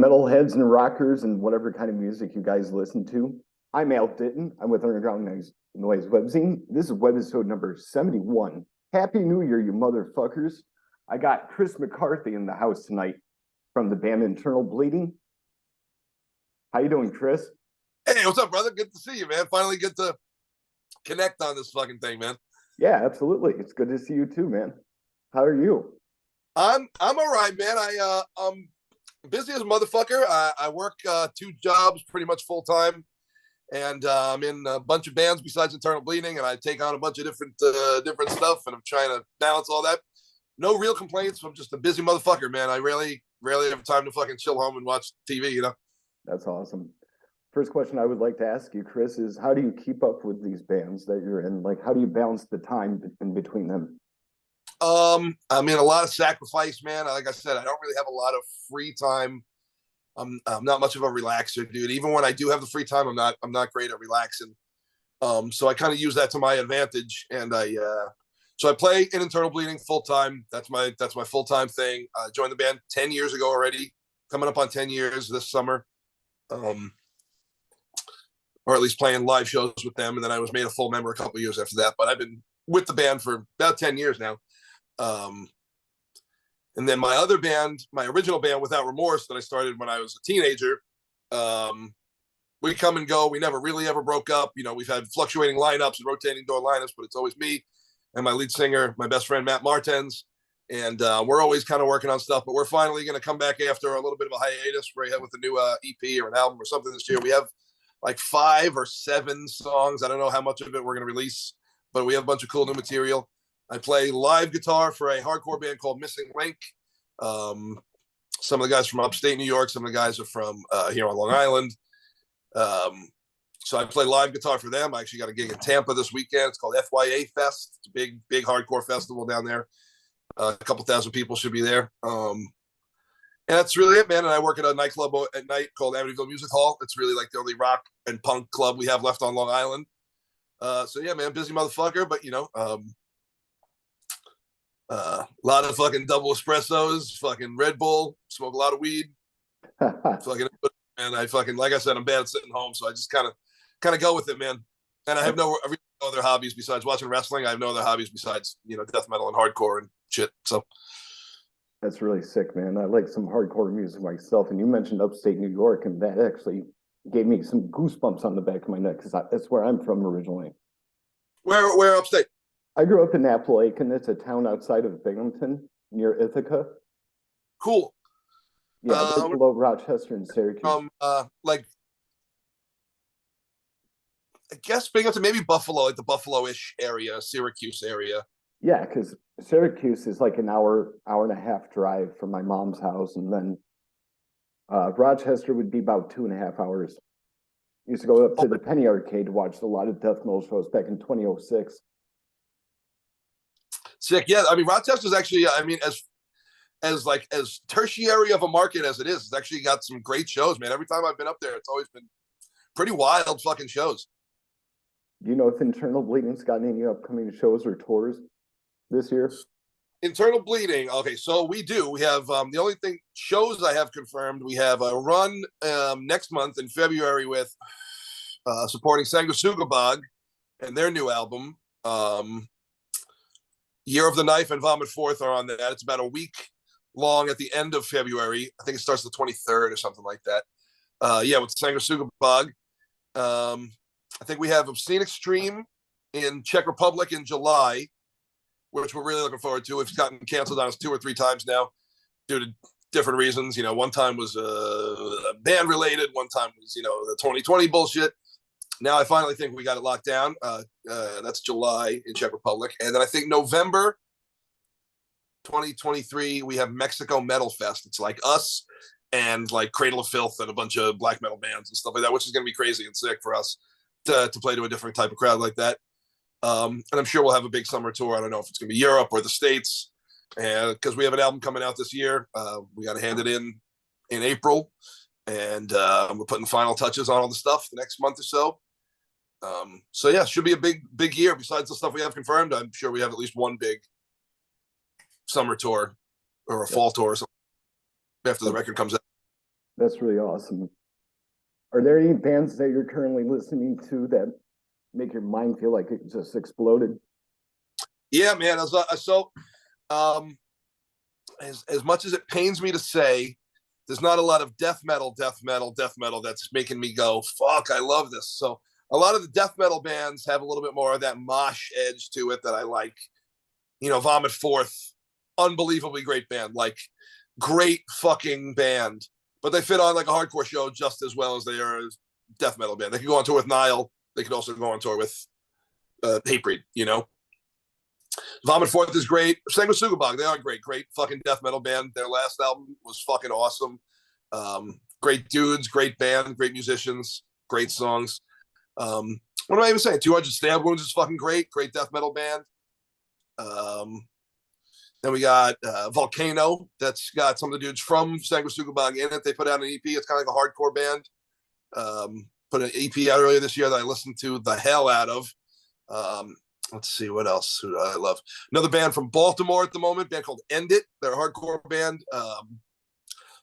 metalheads and rockers and whatever kind of music you guys listen to. I'm Al Ditton. I'm with Underground Noise Webzine. This is Webisode number 71. Happy New Year, you motherfuckers. I got Chris McCarthy in the house tonight from the band Internal Bleeding. How you doing, Chris? Hey, what's up, brother? Good to see you, man. Finally get to connect on this fucking thing, man. Yeah, absolutely. It's good to see you too, man. How are you? I'm all right, man. I'm busy as a motherfucker. I work 2 jobs pretty much full time, and I'm in a bunch of bands besides Internal Bleeding, and I take on a bunch of different stuff, and I'm trying to balance all that. No real complaints. I'm just a busy motherfucker, man. I rarely have time to fucking chill home and watch TV, you know. That's awesome. First question I would like to ask you, Chris, is how do you keep up with these bands that you're in? Like, how do you balance the time in between them? I mean, a lot of sacrifice, man. Like I said, I don't really have a lot of free time. I'm not much of a relaxer, dude. Even when I do have the free time, I'm not great at relaxing. So I kind of use that to my advantage, and so I play in Internal Bleeding full time. That's my full time thing. I joined the band 10 years ago already, coming up on 10 years this summer. Or at least playing live shows with them, and then I was made a full member a couple of years after that. But I've been with the band for about 10 years now. And then my other band, my original band, Without Remorse, that I started when I was a teenager, we come and go. We never really ever broke up. You know, we've had fluctuating lineups and rotating door lineups, but it's always me and my lead singer, my best friend, Matt Martens. And we're always kind of working on stuff, but we're finally going to come back after a little bit of a hiatus right with a new EP or an album or something this year. We have like 5 or 7 songs. I don't know how much of it we're going to release, but we have a bunch of cool new material. I play live guitar for a hardcore band called Missing Link. Some of the guys from upstate New York, some of the guys are from here on Long Island. So I play live guitar for them. I actually got a gig in Tampa this weekend. It's called FYA Fest. It's a big hardcore festival down there. A couple thousand people should be there. And that's really it, man. And I work at a nightclub at night called Amityville Music Hall. It's really like the only rock and punk club we have left on Long Island. So yeah, man, busy motherfucker, but you know, a lot of fucking double espressos, fucking Red Bull, smoke a lot of weed, fucking, and I fucking, like I said, I'm bad at sitting home, so I just kind of go with it, man. And I have no other hobbies besides watching wrestling. I have no other hobbies besides, you know, death metal and hardcore and shit. So that's really sick, man. I like some hardcore music myself, and you mentioned upstate New York, and that actually gave me some goosebumps on the back of my neck because that's where I'm from originally. Where upstate? I grew up in Appalachian. It's a town outside of Binghamton near Ithaca. Cool. Yeah, right below Rochester and Syracuse. Like, I guess Binghamton, maybe Buffalo, like the Buffalo-ish area, Syracuse area. Yeah, because Syracuse is like an hour and a half drive from my mom's house, and then Rochester would be about 2.5 hours. Used to go up to the Penny Arcade to watch a lot of death metal shows back in 2006. Sick, yeah. I mean, Rochester's actually, I mean, as tertiary of a market as it is, it's actually got some great shows, man. Every time I've been up there, it's always been pretty wild fucking shows. Do you know if Internal Bleeding's got any upcoming shows or tours this year? Internal Bleeding. Okay, so we do. We have the only thing shows I have confirmed. We have a run next month in February with supporting Sanguisugabog and their new album. Year of the Knife and Vomit Forth are on that. It's about a week long at the end of February. I think it starts the 23rd or something like that. Yeah, with Sanguisugabog. I think we have Obscene Extreme in Czech Republic in July, which we're really looking forward to. It's gotten canceled on us 2 or 3 times now due to different reasons. You know, one time was band related. One time was, you know, the 2020 bullshit. Now I finally think we got it locked down. That's July in Czech Republic. And then I think November 2023, we have Mexico Metal Fest. It's like us and like Cradle of Filth and a bunch of black metal bands and stuff like that, which is going to be crazy and sick for us to play to a different type of crowd like that. And I'm sure we'll have a big summer tour. I don't know if it's going to be Europe or the States. And because we have an album coming out this year, we got to hand it in April. And we're putting the final touches on all the stuff the next month or so. So yeah, should be a big year. Besides the stuff we have confirmed, I'm sure we have at least one big summer tour or a fall tour or something after the record comes out. That's really awesome. Are there any bands that you're currently listening to that make your mind feel like it just exploded? Yeah, man. Um, as much as it pains me to say, there's not a lot of death metal that's making me go, fuck, I love this. So a lot of the death metal bands have a little bit more of that mosh edge to it that I like. You know, Vomit Forth, unbelievably great band, like great fucking band. But they fit on like a hardcore show just as well as they are a death metal band. They could go on tour with Nile. They could also go on tour with Hatebreed, you know. Vomit Forth is great. Same with Sugabog. They are great fucking death metal band. Their last album was fucking awesome. Great dudes, great band, great musicians, great songs. What am I even saying? 200 Stab Wounds is fucking great. Great death metal band. Then we got Volcano. That's got some of the dudes from Sanguisugabog in it. They put out an EP. It's kind of like a hardcore band. Put an EP out earlier this year that I listened to the hell out of. Let's see what else. Who do I love? Another band from Baltimore at the moment, band called End It. They're a hardcore band.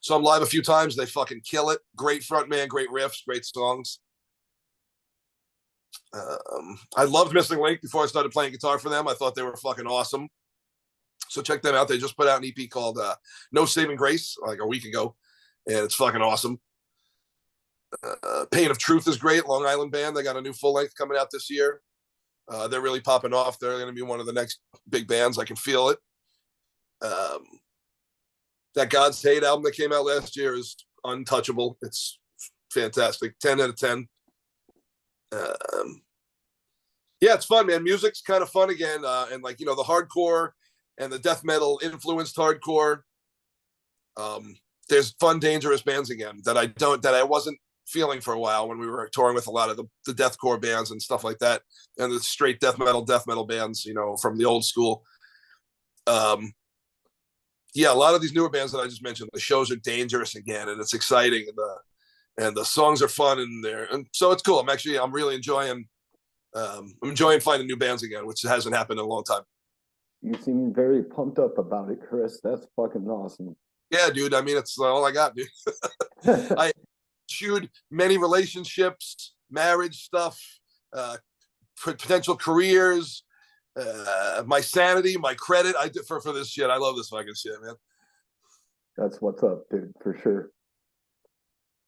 Saw them live a few times. They fucking kill it. Great frontman, great riffs, great songs. I loved Missing Link before I started playing guitar for them. I thought they were fucking awesome. So check them out. They just put out an EP called No Saving Grace like a week ago, and it's fucking awesome. Pain of Truth is great. Long Island band. They got a new full length coming out this year. They're really popping off. They're going to be one of the next big bands. I can feel it. That God's Hate album that came out last year is untouchable. It's fantastic. 10 out of 10. Yeah, it's fun, man. Music's kind of fun again. And like, you know, the hardcore and the death metal influenced hardcore. There's fun, dangerous bands again that I wasn't feeling for a while when we were touring with a lot of the deathcore bands and stuff like that, and the straight death metal bands, you know, from the old school. Yeah, a lot of these newer bands that I just mentioned, the shows are dangerous again, and it's exciting, and the songs are fun in there, and so it's cool. I'm really enjoying. I'm enjoying finding new bands again, which hasn't happened in a long time. You seem very pumped up about it, Chris. That's fucking awesome. Yeah, dude. I mean, it's all I got, dude. I chewed many relationships, marriage stuff, potential careers, my sanity, my credit. I did for this shit. I love this fucking shit, man. That's what's up, dude, for sure.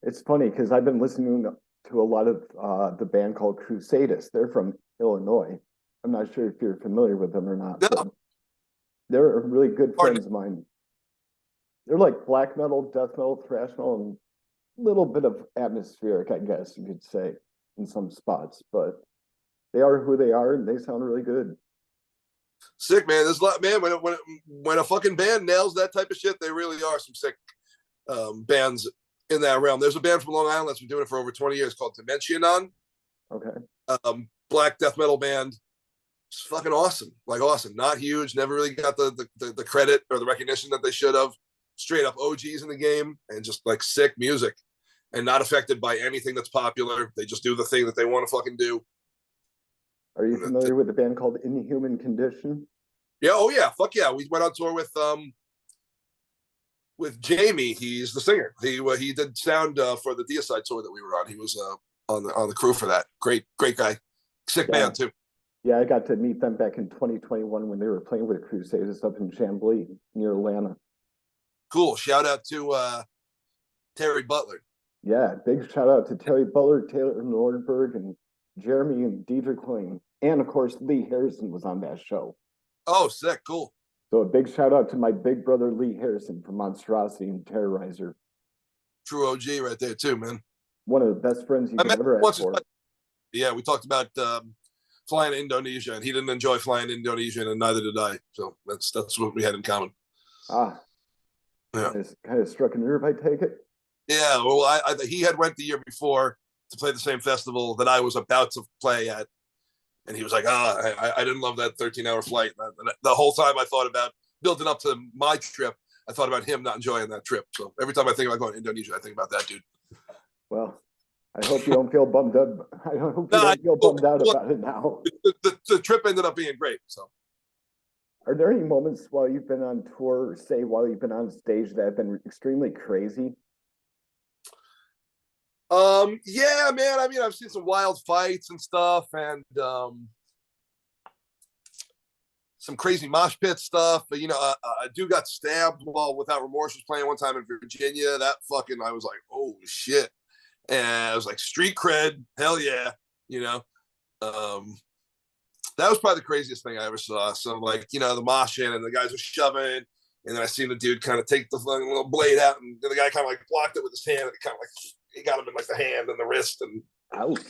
It's funny because I've been listening to a lot of the band called Crusadus. They're from Illinois. I'm not sure if you're familiar with them or not. No. But they're really good friends of mine. They're like black metal, death metal, thrash metal, and a little bit of atmospheric, I guess you could say, in some spots. But they are who they are, and they sound really good. Sick, man. There's a lot, man. When a fucking band nails that type of shit, they really are some sick bands in that realm. There's a band from Long Island that's been doing it for over 20 years called Dimensionon. Okay. Black death metal band. It's fucking awesome. Like awesome. Not huge. Never really got the credit or the recognition that they should have. Straight up OGs in the game, and just like sick music, and not affected by anything that's popular. They just do the thing that they want to fucking do. Are you familiar with a band called Inhuman Condition? Yeah. Oh yeah. Fuck yeah. We went on tour with Jamie. He's the singer. He did sound for the Deicide tour that we were on. He was on the crew for that. Great guy. Sick band too. Yeah, I got to meet them back in 2021 when they were playing with Crusaders up in Chamblee near Atlanta. Cool. Shout out to Terry Butler. Yeah, big shout out to Terry Butler, Taylor Nordberg, and Jeremy and Diedrich Lane. And of course, Lee Harrison was on that show. Oh, sick. Cool. So a big shout out to my big brother, Lee Harrison from Monstrosity and Terrorizer. True OG right there too, man. One of the best friends you can ever ask for. Yeah, we talked about flying to Indonesia, and he didn't enjoy flying to Indonesia, and neither did I. So that's what we had in common. Yeah. Kind of struck a nerve, I take it. Yeah, well, he had went the year before to play the same festival that I was about to play at, and he was like, I didn't love that 13-hour flight. The whole time I thought about building up to my trip, I thought about him not enjoying that trip. So every time I think about going to Indonesia, I think about that dude. Well, I hope you don't feel bummed up. I hope you don't feel bummed out about it now. The trip ended up being great. So, are there any moments while you've been on tour, or say while you've been on stage, that have been extremely crazy? Yeah, man. I mean, I've seen some wild fights and stuff, and some crazy mosh pit stuff. But a dude got stabbed while Without Remorse was playing one time in Virginia. That fucking, I was like, oh shit. And I was like, street cred, hell yeah, you know. Um, that was probably the craziest thing I ever saw. So like, the moshing and the guys were shoving, and then I seen the dude kind of take the little blade out, and the guy kind of like blocked it with his hand. And it kind of like he got him in like the hand and the wrist, and Ouch.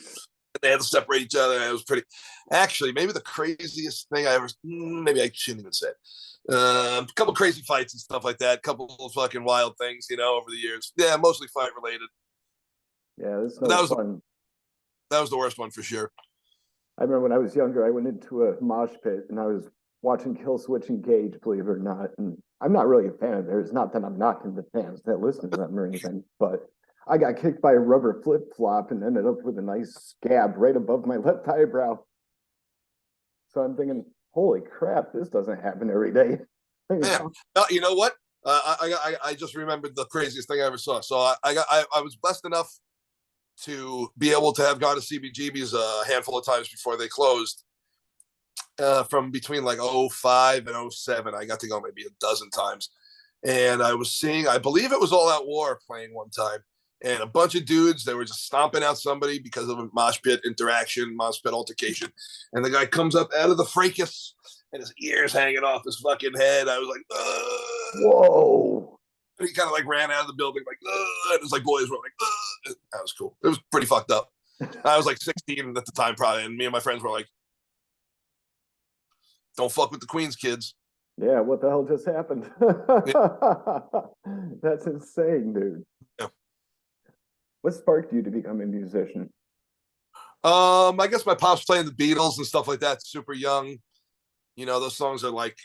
they had to separate each other. And it was pretty. Actually, maybe the craziest thing I ever. Maybe I shouldn't even say it. A couple crazy fights and stuff like that. A couple of fucking wild things, over the years. Yeah, mostly fight related. Yeah, this is But no fun. that was the worst one for sure. I remember when I was younger, I went into a mosh pit and I was watching Kill Switch Engage, believe it or not. And I'm not really a fan of theirs. Not that I'm knocking the fans that listen to them or anything, but I got kicked by a rubber flip flop and ended up with a nice scab right above my left eyebrow. So I'm thinking, holy crap, this doesn't happen every day. Yeah. You know what? I just remembered the craziest thing I ever saw. So I was blessed enough to be able to have gone to CBGB's a handful of times before they closed. From between like 05 and 07, I got to go maybe a dozen times. And I was seeing, I believe it was All Out War playing one time. And a bunch of dudes, they were just stomping out somebody because of a mosh pit interaction, mosh pit altercation. And the guy comes up out of the fracas and his ears hanging off his fucking head. I was like, ugh. Whoa. And he kind of like ran out of the building, like, ugh. And it was like boys were like, ugh. That was cool. It was pretty fucked up. I was like 16 at the time, probably. And me and my friends were like, don't fuck with the Queens kids. Yeah, what the hell just happened? That's insane, dude. Yeah. What sparked you to become a musician? I guess my pop's playing the Beatles and stuff like that, super young. Those songs are like,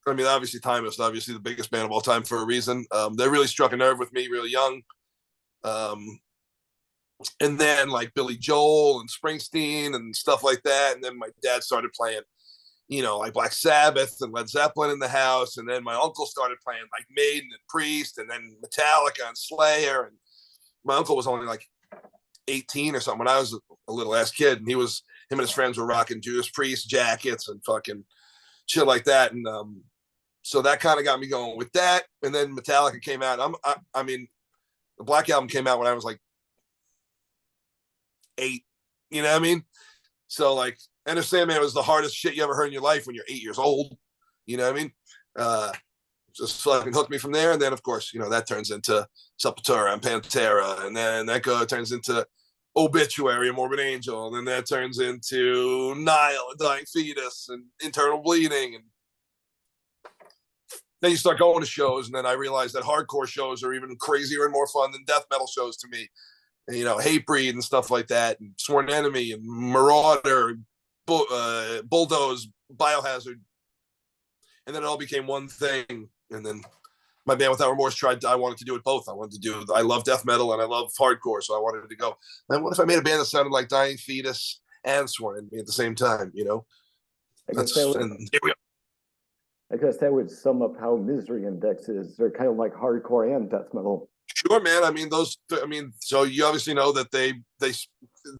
I mean, obviously timeless, obviously the biggest band of all time for a reason. They really struck a nerve with me really young. And then like Billy Joel and Springsteen and stuff like that. And then my dad started playing, like Black Sabbath and Led Zeppelin in the house. And then my uncle started playing like Maiden and Priest, and then Metallica and Slayer. And my uncle was only like 18 or something when I was a little ass kid, and him and his friends were rocking Judas Priest jackets and fucking shit like that. And so that kind of got me going with that. And then Metallica came out. I mean, the Black Album came out when I was like 8. You know what I mean? So like, Enter Sandman was the hardest shit you ever heard in your life when you're 8 years old. You know what I mean? Just fucking hooked me from there. And then, of course, that turns into Sepultura and Pantera. And then that turns into Obituary and Morbid Angel. And then that turns into Nile and Dying Fetus and Internal Bleeding. And then you start going to shows. And then I realized that hardcore shows are even crazier and more fun than death metal shows to me. And, Hatebreed and stuff like that. And Sworn Enemy and Marauder, Bulldoze, Biohazard. And then it all became one thing. And then my band Without Remorse I wanted to do it both. I love death metal and I love hardcore. So I wanted to go. And what if I made a band that sounded like Dying Fetus and Sworn Enemy at the same time, I guess that would sum up how Misery Index is. They're kind of like hardcore and death metal. Sure, man. So you obviously know that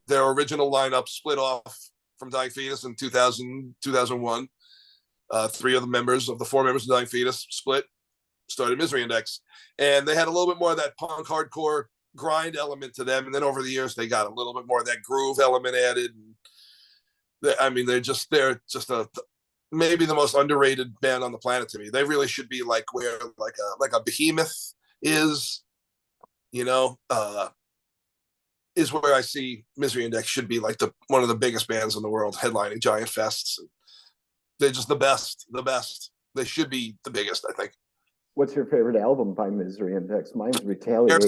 their original lineup split off from Dying Fetus in 2001. 3 of the 4 members of Dying Fetus started Misery Index, and they had a little bit more of that punk hardcore grind element to them. And then over the years, they got a little bit more of that groove element added. They're just maybe the most underrated band on the planet to me. They really should be like where like a Behemoth is, is where I see Misery Index should be like one of the biggest bands in the world, headlining giant fests. They're just the best. They should be the biggest, I think. What's your favorite album by Misery Index? Mine's Retaliate.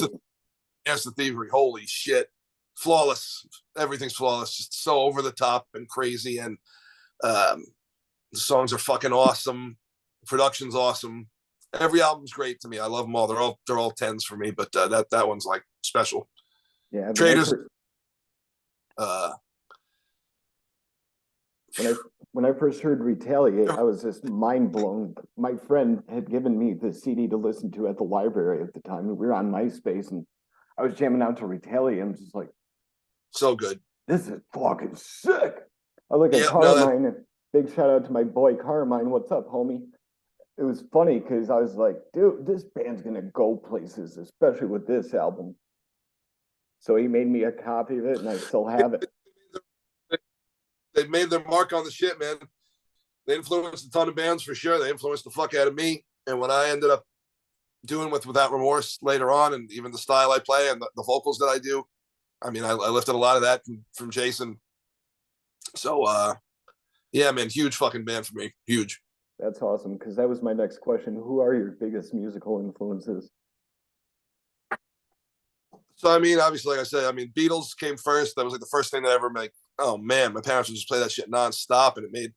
Yes, the Thievery. Holy shit. Flawless. Everything's flawless. Just so over the top and crazy. And the songs are fucking awesome. The production's awesome. Every album's great to me. I love them all. They're all 10s for me, but that one's like special. Yeah. Traders. When I first heard Retaliate, I was just mind blown. My friend had given me the CD to listen to at the library at the time. We were on MySpace, and I was jamming out to Retaliate. I'm just like, So good. this is fucking sick. I look at Yeah, no, Carmine, and big shout out to my boy Carmine. What's up, homie? It was funny because I was like, dude, this band's gonna go places, especially with this album. So he made me a copy of it, and I still have it. they made their mark on the shit, man. They influenced a ton of bands for sure. They influenced the fuck out of me. And what I ended up doing with Without Remorse later on, and even the style I play and the vocals that I do, I mean, I lifted a lot of that from Jason. So, yeah, man, huge fucking band for me. Huge. That's awesome, because that was my next question. Who are your biggest musical influences? So, I mean, obviously, like I said, I mean, Beatles came first. That was like the first thing that ever made. Oh man, my parents would just play that shit nonstop, and it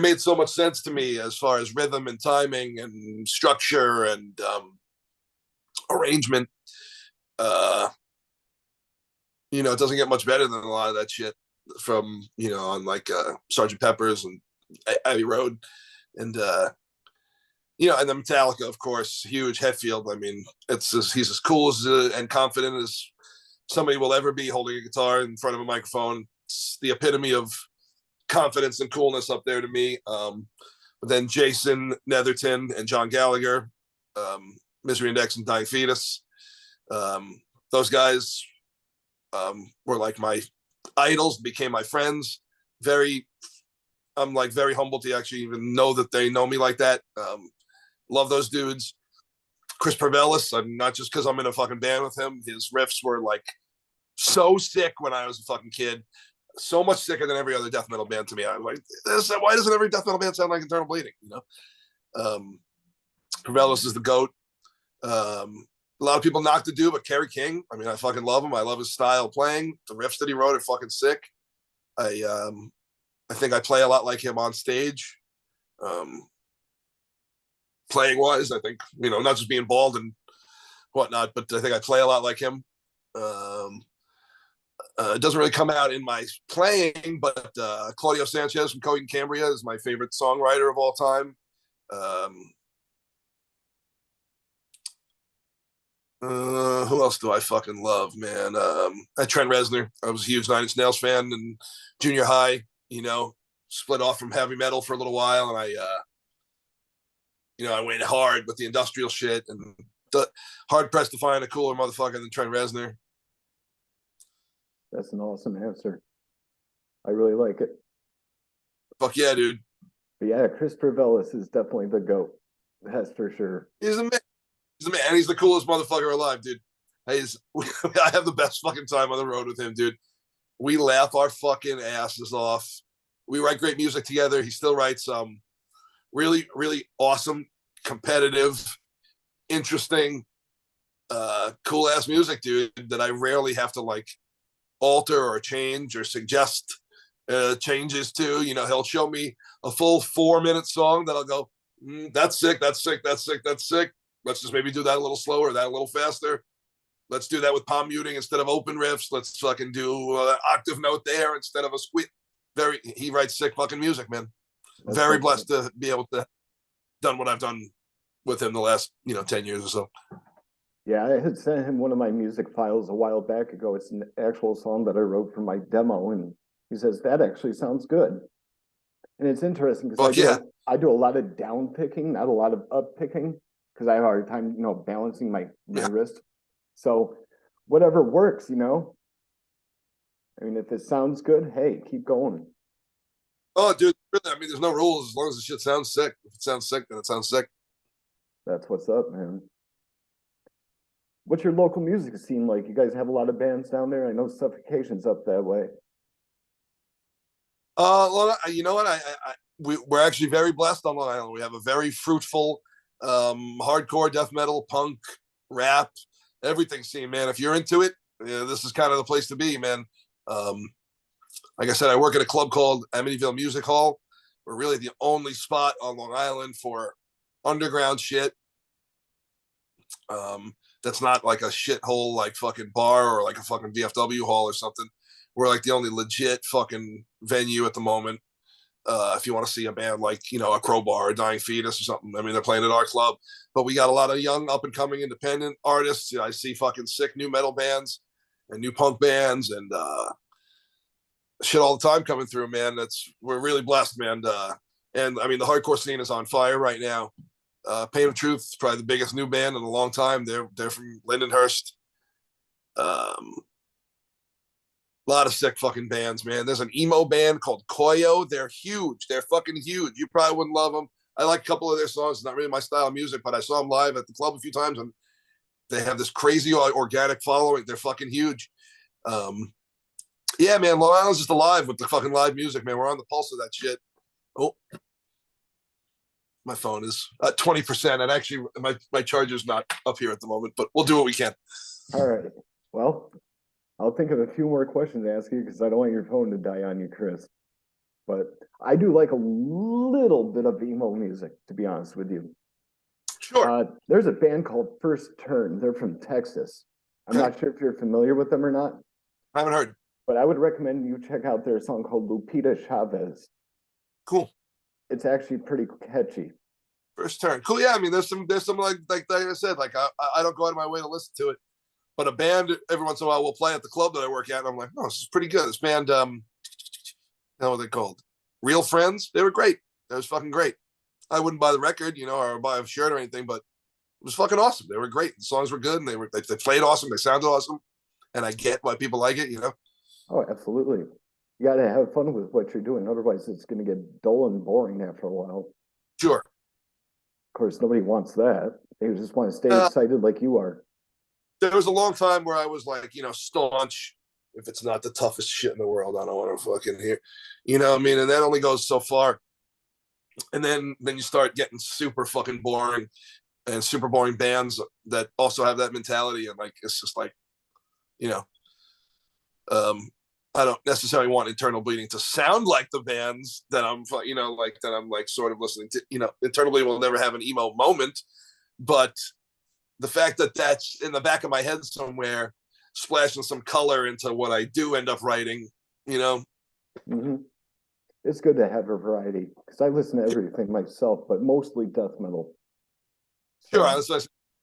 made so much sense to me as far as rhythm and timing and structure and arrangement. You know, it doesn't get much better than a lot of that shit from, you know, on like Sgt. Pepper's and Abbey Road. And, you know, and then Metallica, of course, huge. Hetfield. I mean, he's as cool as and confident as somebody will ever be holding a guitar in front of a microphone. It's the epitome of confidence and coolness up there to me. But then Jason Netherton and John Gallagher, Misery Index and Dying Fetus. Those guys were like my idols, became my friends. I'm like very humbled to actually even know that they know me like that. Love those dudes. Chris Parvelis, I'm not just because I'm in a fucking band with him. His riffs were like so sick when I was a fucking kid. So much sicker than every other death metal band to me. I'm like, why doesn't every death metal band sound like Internal Bleeding? You know, Parvelis is the GOAT. A lot of people knock the dude, but Kerry King, I mean, I fucking love him. I love his style of playing. The riffs that he wrote are fucking sick. I think I play a lot like him on stage. Playing wise, I think, you know, not just being bald and whatnot, but I think I play a lot like him. It doesn't really come out in my playing, but Claudio Sanchez from Coheed and Cambria is my favorite songwriter of all time. Who else do I fucking love, man? Trent Reznor. I was a huge Nine Inch Nails fan in junior high. You know, split off from heavy metal for a little while, and I went hard with the industrial shit, and hard pressed to find a cooler motherfucker than Trent Reznor. That's an awesome answer. I really like it. Fuck yeah, dude. But yeah, Chris Parvelis is definitely the GOAT. That's for sure. He's a man. He's a man. And he's the coolest motherfucker alive, dude. I have the best fucking time on the road with him, dude. We laugh our fucking asses off. We write great music together. He still writes really, really awesome, competitive, interesting, cool ass music, dude, that I rarely have to like alter or change or suggest changes to. You know, he'll show me a full 4-minute song that I'll go, that's sick, that's sick, that's sick, that's sick. Let's just maybe do that a little slower, that a little faster. Let's do that with palm muting instead of open riffs. Let's fucking do an octave note there instead of a squeak. He writes sick fucking music, man. That's very blessed to be able to done what I've done with him the last, 10 years or so. Yeah, I had sent him one of my music files a while back ago. It's an actual song that I wrote for my demo, and he says, that actually sounds good. And it's interesting because I do a lot of down picking, not a lot of up picking, because I have a hard time, balancing my wrist. So whatever works, I mean, if it sounds good, hey, keep going. Oh, dude, really, I mean, there's no rules as long as the shit sounds sick. If it sounds sick, then it sounds sick. That's what's up, man. What's your local music scene like? You guys have a lot of bands down there? I know Suffocation's up that way. Well, you know what? We're actually very blessed on Long Island. We have a very fruitful, hardcore death metal, punk, rap, everything scene, man. If you're into it, this is kind of the place to be, man. Like I said, I work at a club called Amityville Music Hall. We're really the only spot on Long Island for underground shit. That's not like a shithole like fucking bar or like a fucking VFW hall or something. We're like the only legit fucking venue at the moment. If you want to see a band like, a Crowbar or Dying Fetus or something, I mean, they're playing at our club. But we got a lot of young, up and coming independent artists. I see fucking sick new metal bands and new punk bands and shit all the time coming through, man. We're really blessed, man. And I mean, the hardcore scene is on fire right now. Pain of Truth is probably the biggest new band in a long time. They're from Lindenhurst. A lot of sick fucking bands, man. There's an emo band called Koyo. They're huge. They're fucking huge. You probably wouldn't love them. I like a couple of their songs. It's not really my style of music, but I saw them live at the club a few times, and they have this crazy organic following. They're fucking huge. Yeah, man. Long Island's just alive with the fucking live music, man. We're on the pulse of that shit. Oh, my phone is at 20%, and actually, my charger's not up here at the moment, but we'll do what we can. All right. Well, I'll think of a few more questions to ask you because I don't want your phone to die on you, Chris. But I do like a little bit of emo music, to be honest with you. Sure. There's a band called First Turn. They're from Texas. I'm not sure if you're familiar with them or not. I haven't heard. But I would recommend you check out their song called Lupita Chavez. Cool. It's actually pretty catchy. First Turn. Cool. Yeah, I mean, there's some like I said, like I don't go out of my way to listen to it. But a band every once in a while will play at the club that I work at, and I'm like, oh, this is pretty good. This band, I don't know what they called. Real Friends. They were great. That was fucking great. I wouldn't buy the record, or buy a shirt or anything, but it was fucking awesome. They were great. The songs were good, and they played awesome. They sounded awesome, and I get why people like it. Oh, absolutely. You got to have fun with what you're doing. Otherwise, it's going to get dull and boring after a while. Sure. Of course, nobody wants that. They just want to stay excited like you are. There was a long time where I was like, staunch. If it's not the toughest shit in the world, I don't want to fucking hear. You know what I mean? And that only goes so far. And then you start getting super fucking boring and super boring bands that also have that mentality. And like, it's just like, I don't necessarily want Internal Bleeding to sound like the bands that I'm, that I'm like sort of listening to. Internal Bleeding will never have an emo moment, but the fact that that's in the back of my head somewhere, splashing some color into what I do end up writing, Mm-hmm. It's good to have a variety because I listen to everything myself, but mostly death metal. Sure,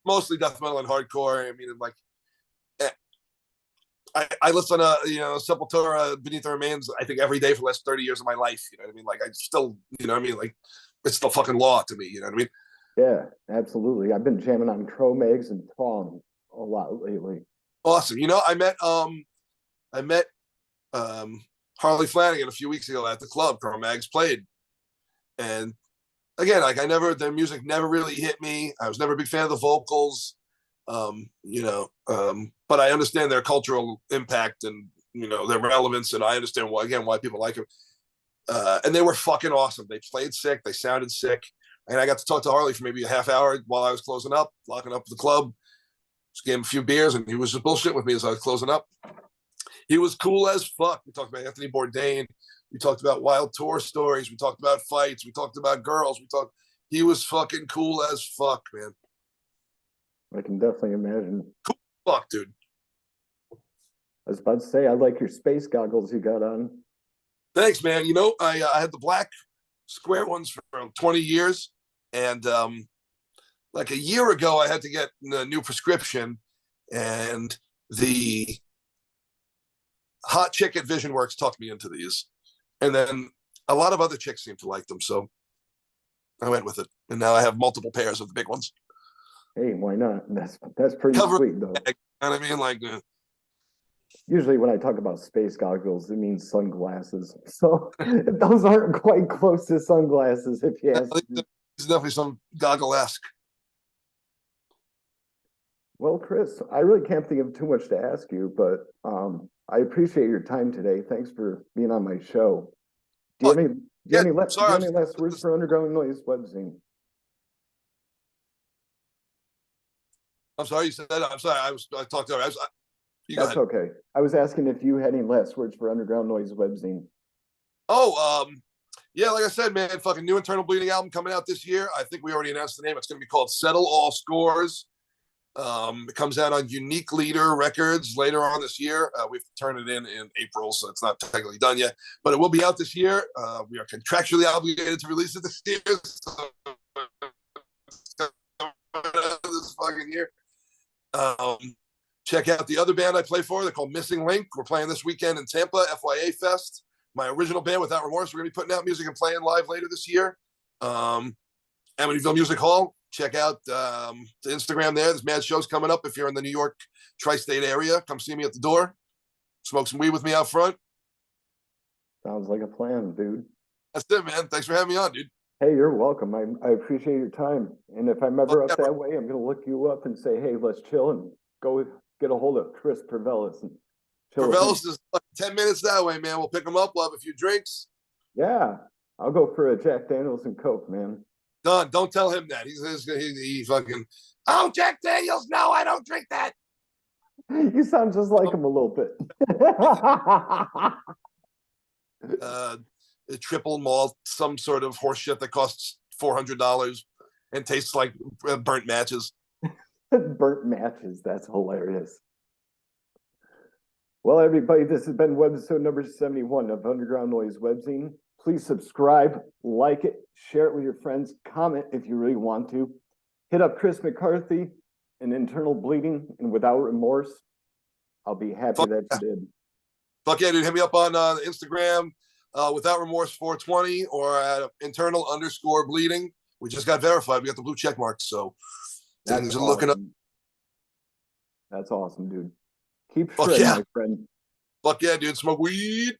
mostly death metal and hardcore. I mean, like, I listen to Sepultura, Beneath the Remains. I think every day for the last 30 years of my life. You know what I mean? Like, I still, like, it's still fucking law to me. You know what I mean? Yeah, absolutely. I've been jamming on Cro-Mags and Prong a lot lately. Awesome. I met Harley Flanagan a few weeks ago at the club. Cro-Mags played, and again, like their music never really hit me. I was never a big fan of the vocals, but I understand their cultural impact and their relevance, and I understand why people like them. And they were fucking awesome. They played sick. They sounded sick. And I got to talk to Harley for maybe a half hour while I was closing up, locking up the club. Just gave him a few beers, and he was just bullshitting with me as I was closing up. He was cool as fuck. We talked about Anthony Bourdain. We talked about wild tour stories. We talked about fights. We talked about girls. He was fucking cool as fuck, man. I can definitely imagine. Cool fuck, dude. I was about to say, I like your space goggles you got on. Thanks, man. I had the black square ones for 20 years. And like a year ago, I had to get a new prescription, and the hot chick at Vision Works talked me into these. And then a lot of other chicks seem to like them, so I went with it. And now I have multiple pairs of the big ones. Hey, why not? That's pretty sweet, though. You know what I mean? Like, usually when I talk about space goggles, it means sunglasses. So those aren't quite close to sunglasses, if you ask me. It's definitely some goggle-esque. Well, Chris, I really can't think of too much to ask you, but I appreciate your time today. Thanks for being on my show. Do you have any last words for Underground Noise Webzine? I'm sorry, you said that. I'm sorry. I talked over. That's okay. I was asking if you had any last words for Underground Noise Webzine. Yeah, like I said, man, fucking new Internal Bleeding album coming out this year. I think we already announced the name. It's going to be called Settle All Scores. It comes out on Unique Leader Records later on this year. We have to turn it in April, so it's not technically done yet, but it will be out this year. We are contractually obligated to release it this year. So this fucking year. Check out the other band I play for. They're called Missing Link. We're playing this weekend in Tampa, FYA Fest. My original band, Without Remorse, we're going to be putting out music and playing live later this year. Amityville Music Hall. Check out the Instagram there. There's mad shows coming up. If you're in the New York tri-state area, come see me at the door. Smoke some weed with me out front. Sounds like a plan, dude. That's it, man. Thanks for having me on, dude. Hey, you're welcome. I appreciate your time. And if I'm ever up that way, I'm going to look you up and say, hey, let's chill and go get a hold of Chris Pervelis. And Pervelis is like 10 minutes that way, man. We'll pick him up. We'll have a few drinks. Yeah. I'll go for a Jack Daniels and Coke, man. Don, don't tell him that. He fucking, oh, Jack Daniels. No, I don't drink that. You sound just like him a little bit. A triple malt, some sort of horse shit that costs $400 and tastes like burnt matches. Burnt matches. That's hilarious. Well, everybody, this has been Webisode number 71 of Underground Noise Webzine. Please subscribe, like it, share it with your friends, comment if you really want to. Hit up Chris McCarthy and Internal Bleeding and Without Remorse. I'll be happy that you did. Fuck yeah, dude. Hit me up on Instagram, Without Remorse 420 or at internal_bleeding. We just got verified. We got the blue check mark. So things are looking up. That's awesome, dude. Keep shredding, my friend. Fuck yeah, dude. Smoke weed.